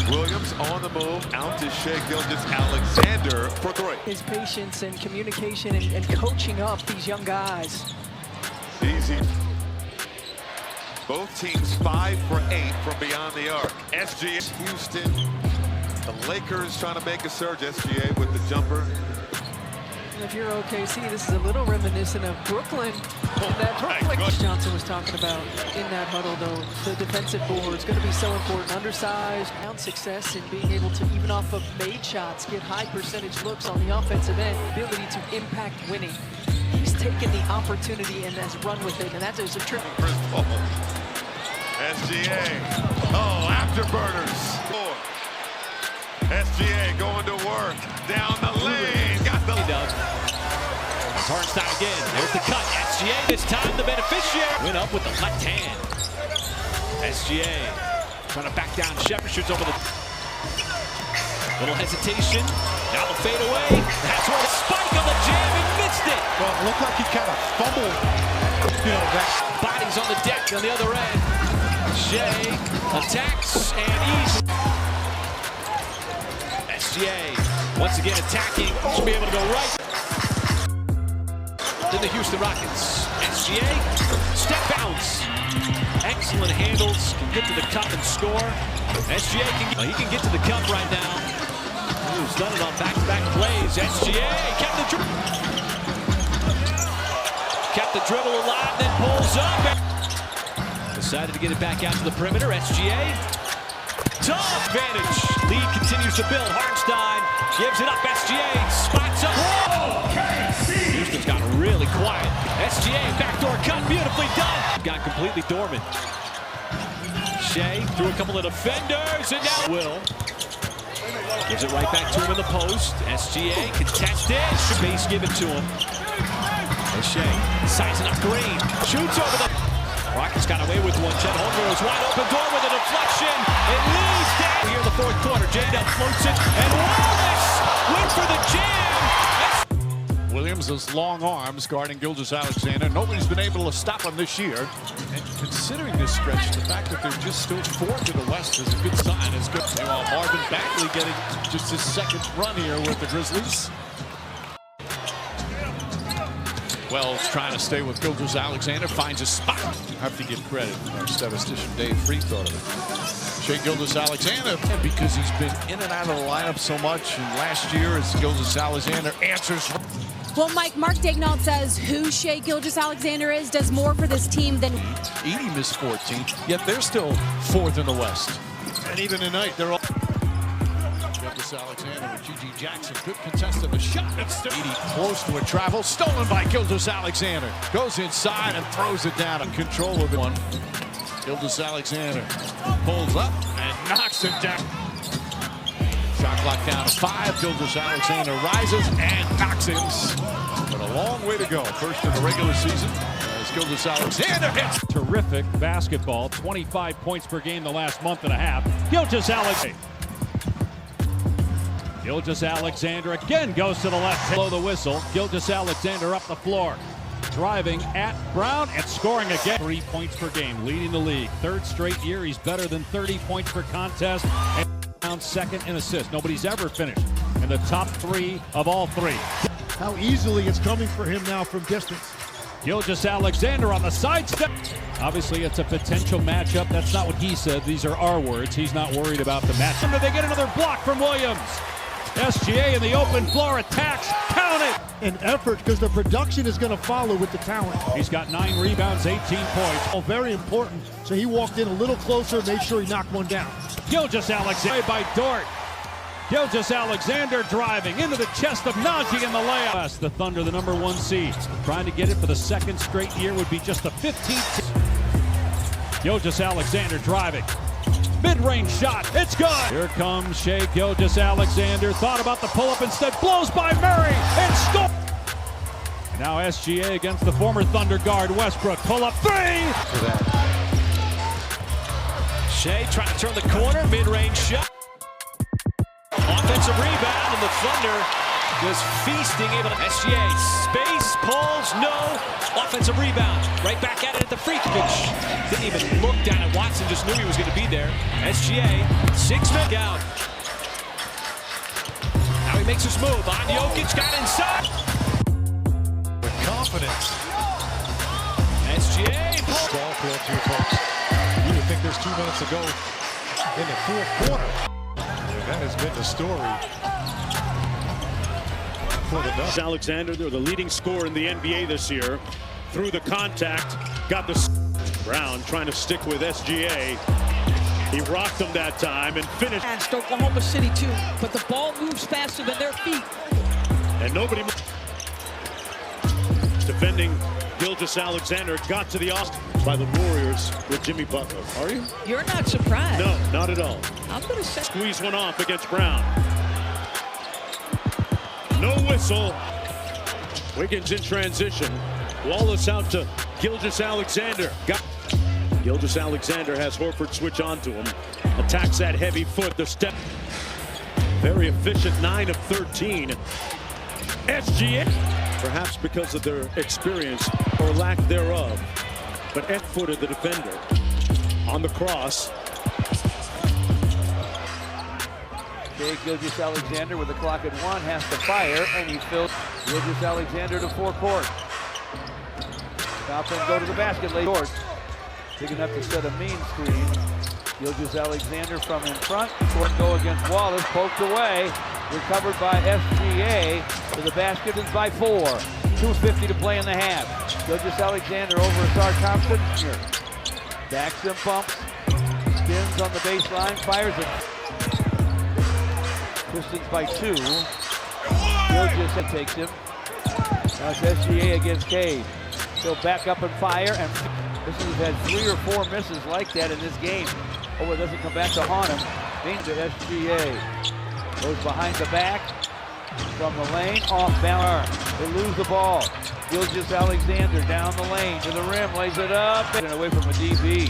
Williams on the move, out to Shai Gilgeous-Alexander for three. His patience and communication and coaching up these young guys. Easy. Both teams 5 for 8 from beyond the arc. SGA, Houston, the Lakers trying to make a surge. SGA with the jumper. And if you're OKC, this is a little reminiscent of Brooklyn. Johnson was talking about in that huddle, though. The defensive board is going to be so important. Undersized, found success in being able to, even off of made shots, get high percentage looks on the offensive end. Ability to impact winning. He's taken the opportunity and has run with it, and that is a trick. SGA. Oh, afterburners. SGA going to work. Down the lane. Got the... Hartenstein again. There's the cut. SGA this time the beneficiary. Went up with the left hand. SGA trying to back down. Shepard shoots over the... Little hesitation. Now the fade away. That's where the spike on the jam. He missed it. Well, it looked like he kind of fumbled. You know, that. Bodies on the deck on the other end. Shai attacks and easy. SGA once again attacking. Should be able to go right. Then the Houston Rockets. SGA, step bounce. Excellent handles, can get to the cup and score. SGA he can get to the cup right now. He's done it on back-to-back plays. SGA kept the dribble alive, then pulls up. Decided to get it back out to the perimeter. SGA, tough advantage. Lead continues to build. Hartenstein gives it up. SGA spots up. Houston's got really quiet. SGA backdoor cut, beautifully done. Got completely dormant. Shai through a couple of defenders, and now Will gives it right back to him in the post. SGA contested. Space given to him. And Shai sizing up Green. Shoots over the... Rockets got away with one. Chet Holmgren was wide open door with a deflection. It leads down here in the fourth quarter. J-Dub floats it, and Wallace went for the jam. Williams, those long arms guarding Gilgeous-Alexander. Nobody's been able to stop him this year. And considering this stretch, the fact that they're just still fourth in the West is a good sign. It's good. Meanwhile, Marvin Bagley getting just his second run here with the Grizzlies. Wells trying to stay with Gilgeous-Alexander, finds a spot. I have to give credit. Our statistician Dave Free thought of it. Shai Gilgeous-Alexander, because he's been in and out of the lineup so much. And last year, as Gilgeous-Alexander answers. Well, Mark Daignault says who Shai Gilgeous-Alexander is does more for this team than... Edie missed 14, yet they're still fourth in the West. And even tonight, they're all... Gilgeous-Alexander with G.G. Jackson. Good contest of the shot. Edie close to a travel. Stolen by Gilgeous-Alexander. Goes inside and throws it down. In control of one. Gilgeous-Alexander pulls up and knocks it down. Shot clock down to 5. Gilgeous-Alexander rises and knocks it. But a long way to go. First in the regular season as Gilgeous-Alexander hits. Terrific basketball. 25 points per game the last month and a half. Gilgeous-Alexander. Gilgeous-Alexander again goes to the left. Blow the whistle. Gilgeous-Alexander up the floor. Driving at Brown and scoring again. 3 points per game, leading the league. Third straight year, he's better than 30 points per contest. And Brown second in assists. Nobody's ever finished in the top 3 of all 3. How easily it's coming for him now from distance. Gilgeous-Alexander on the sidestep. Obviously, it's a potential matchup. That's not what he said. These are our words. He's not worried about the matchup. They get another block from Williams. SGA in the open floor attacks. Count it. An effort because the production is going to follow with the talent. He's got 9 rebounds, 18 points. Oh, very important. So he walked in a little closer, made sure he knocked one down. Gilgeous-Alexander by Dort. Gilgeous-Alexander driving into the chest of Najee in the layup. The Thunder, the number 1 seed. Trying to get it for the second straight year would be just the 15th. Gilgeous-Alexander driving. Mid-range shot, it's good. Here comes Shai Gilgeous-Alexander. Thought about the pull-up, instead blows by Murray and scores. Now SGA against the former Thunder guard Westbrook. Pull-up 3. Shai trying to turn the corner, mid-range shot. Offensive rebound, and the Thunder Just feasting, able to SGA. Space, pulls, no. Offensive rebound. Right back at it at the free throw. Didn't even look down at Watson, just knew he was going to be there. SGA, 6 men down. Now he makes his move. On Jokic, got inside. With confidence. SGA. Ball field here, folks. You would think there's 2 minutes to go in the fourth quarter. And that has been the story for the Dubs. Alexander, they're the leading scorer in the NBA this year. Through the contact, got the Brown trying to stick with SGA. He rocked them that time and finished. Past Oklahoma City too, but the ball moves faster than their feet. And nobody defending Gilgeous-Alexander got to the Austin by the Warriors with Jimmy Butler. Are you? You're not surprised. No, not at all. I'm going to say. Squeeze one off against Brown. No whistle. Wiggins in transition. Wallace out to Gilgeous-Alexander. Gilgeous-Alexander has Horford switch onto him. Attacks that heavy foot. The step. Very efficient, 9 of 13. SGA. Perhaps because of their experience or lack thereof. But Ed-footed the defender on the cross. Gilgeous-Alexander with the clock at 1 has to fire, and he fills Gilgeous-Alexander to forecourt. Stop and go to the basket, late short. Big enough to set a mean screen. Gilgeous-Alexander from in front. Short go against Wallace, poked away. Recovered by SGA. To the basket is by 4. 2:50 to play in the half. Gilgeous-Alexander over Asar Thompson. Here. Backs and bumps. Spins on the baseline, fires it. Pistons by 2. Gilgeous takes him. Now it's SGA against Cade. He'll back up and fire, and this has had 3 or 4 misses like that in this game. Oh, it doesn't come back to haunt him. Means to SGA. Goes behind the back. From the lane, off balance. They lose the ball. Gilgeous-Alexander down the lane to the rim, lays it up, and away from a DB.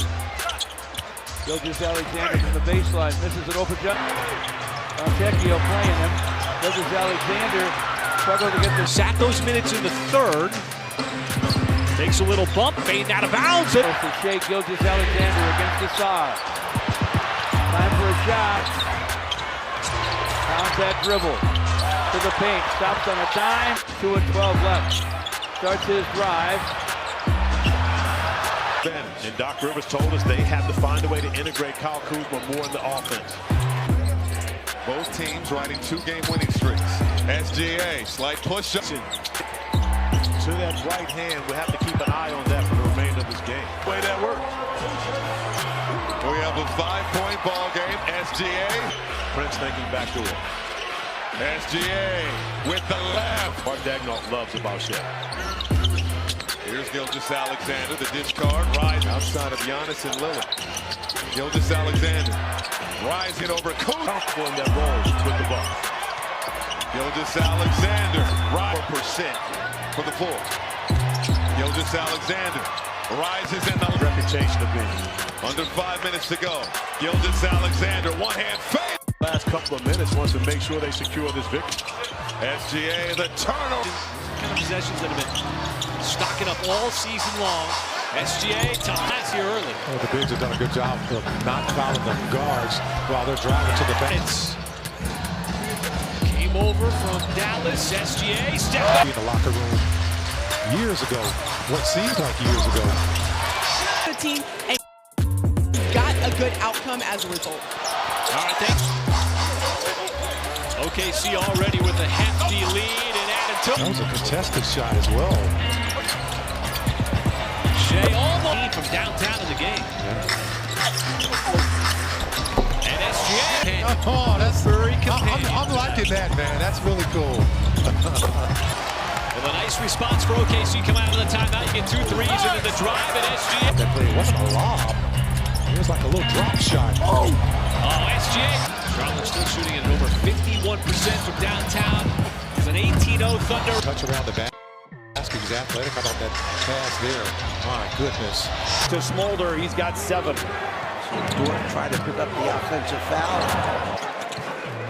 Gilgeous-Alexander from the baseline, misses an open jump. Montecchio playing him. Gilgeous-Alexander struggled to get the Sat those minutes in the third. Takes a little bump, fading out of bounds. to Shai Gilgeous-Alexander against Asar. Time for a shot. Pounds that dribble to the paint. Stops on a dime. 2 and 12 left. Starts his drive. And Doc Rivers told us they have to find a way to integrate Kyle Kuzma more in the offense. Both teams riding 2-game winning streaks. SGA, slight push up. To that right hand, we have to keep an eye on that for the remainder of this game. The way that works. We have a 5-point ball game. SGA. Prince thinking back to it. SGA with the left. Mark Daigneault loves about Shai. Here's Gilgeous-Alexander, the discard, rise outside of Giannis and Lillard. Gilgeous-Alexander rising over Kuzma. Comfortable in that role with the ball. Gilgeous-Alexander, 4% for the floor. Gilgeous-Alexander rises in the Reputation of being. under 5 minutes to go. Gilgeous-Alexander, one-hand fade. Last couple of minutes wants to make sure they secure this victory. SGA, the turnover. Kind of possessions that have been stocking up all season long. SGA, top pass here early. Oh, the bigs have done a good job of not fouling the guards while they're driving to the bench. Came over from Dallas. SGA, step up. In the locker room years ago, what seems like years ago. The team and got a good outcome as a result. All right, thanks. OKC already with a hefty lead and added to. That was a contested shot as well. Shai almost from downtown in the game. And SGA. Oh, that's very competitive. I'm liking that, man. That's really cool. With a nice response for OKC coming out of the timeout. You get 2 threes into the drive, and SGA. That play wasn't a lob. It was like a little drop shot. Oh, SGA. Charlotte still shooting at over 51% from downtown. It's an 18-0 Thunder. Touch around the basket. He's athletic. How about that pass there? My goodness. To Smolder, he's got 7. Dort tried to pick up the offensive foul.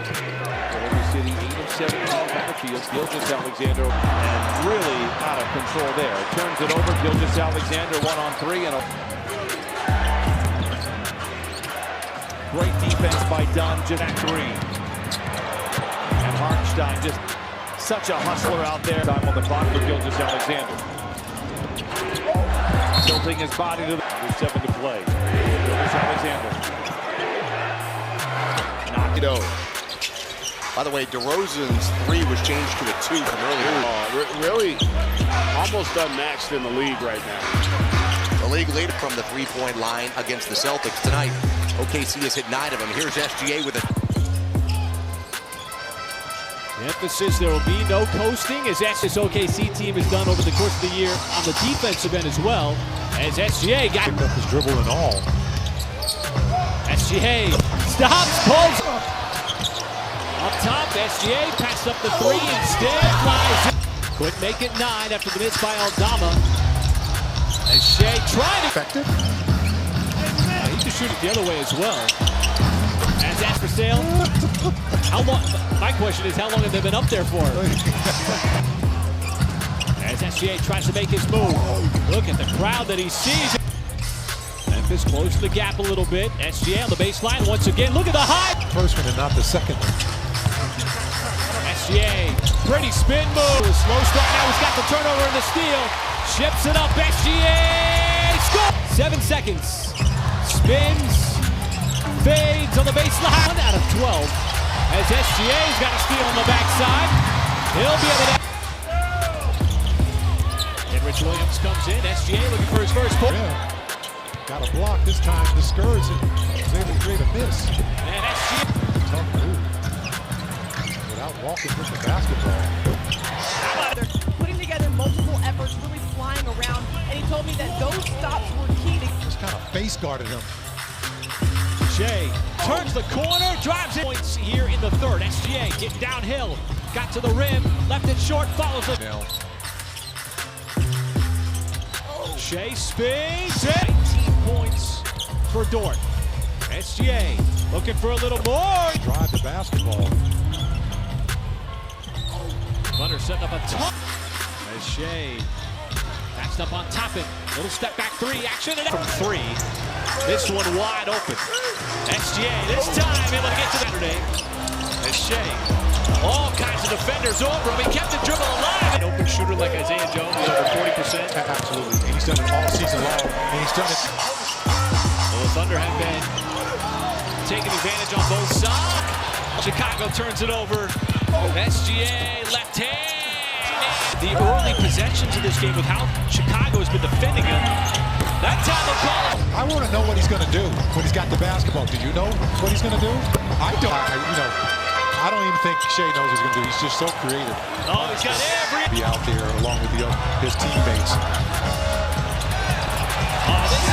Oklahoma City 8 of 17 on the field. Gilgeous-Alexander and really out of control there. Turns it over. Gilgeous-Alexander 1-on-3 and a great defense by Don Jack Green. And Hartenstein just such a hustler out there. Time on the clock for Gilgeous-Alexander. Tilting his body to the 7 to play. Gilgeous-Alexander. Knock it over. By the way, DeRozan's 3 was changed to a 2 from earlier. Really almost unmatched in the league right now. The league leader from the three-point line against the Celtics tonight. OKC has hit 9 of them. Here's SGA with a... The emphasis, there will be no coasting, as this OKC team has done over the course of the year on the defensive end as well, as SGA got up his dribble and all. SGA stops, pulls up top. SGA passed up the 3 instead, flies in. Couldn't make it 9 after the miss by Aldama. As Shai tried Effective. he can shoot it the other way as well. As that's for sale. How long? My question is, how long have they been up there for? As SGA tries to make his move. Look at the crowd that he sees. Memphis closed the gap a little bit. SGA on the baseline once again. Look at the high. First one and not the second one. SGA, pretty spin move. Slow start now. He's got the turnover and the steal. Ships it up. SGA score. 7 seconds. Spins. Fades on the baseline. 1 out of 12. As SGA's got a steal on the backside. He'll be able to. And Rich Williams comes in. SGA looking for his first point. Yeah. Got a block this time. Discouraged it. Was able to create a miss. And SGA. Tough move. Without walking with the basketball. They're putting together multiple efforts, really flying around, and he told me that those stops were key to Just kind of face guarded him. Shai turns the corner, drives it. Points here in the third. SGA getting downhill, got to the rim, left it short, follows it. Now. Shai spins, 19 points for Dort. SGA looking for a little more. Drive the basketball. Runner setting up a top. As Shai passed up on top it. Little step back 3 action and from 3. This one wide open. SGA this time able to get to Saturday. As Shai, all kinds of defenders over him. He kept the dribble alive. An open shooter like Isaiah Jones is over 40%. Absolutely. And he's done it all season long. And he's done it. Well, the Thunder have been taking advantage on both sides. Chicago turns it over. SGA left hand. The early possessions of this game with how Chicago has been defending him. That time they'll call it. I want to know what he's going to do when he's got the basketball. Do you know what he's going to do? I don't. I don't even think Shai knows what he's going to do. He's just so creative. Oh, he's got every. Be out there along with his teammates. This time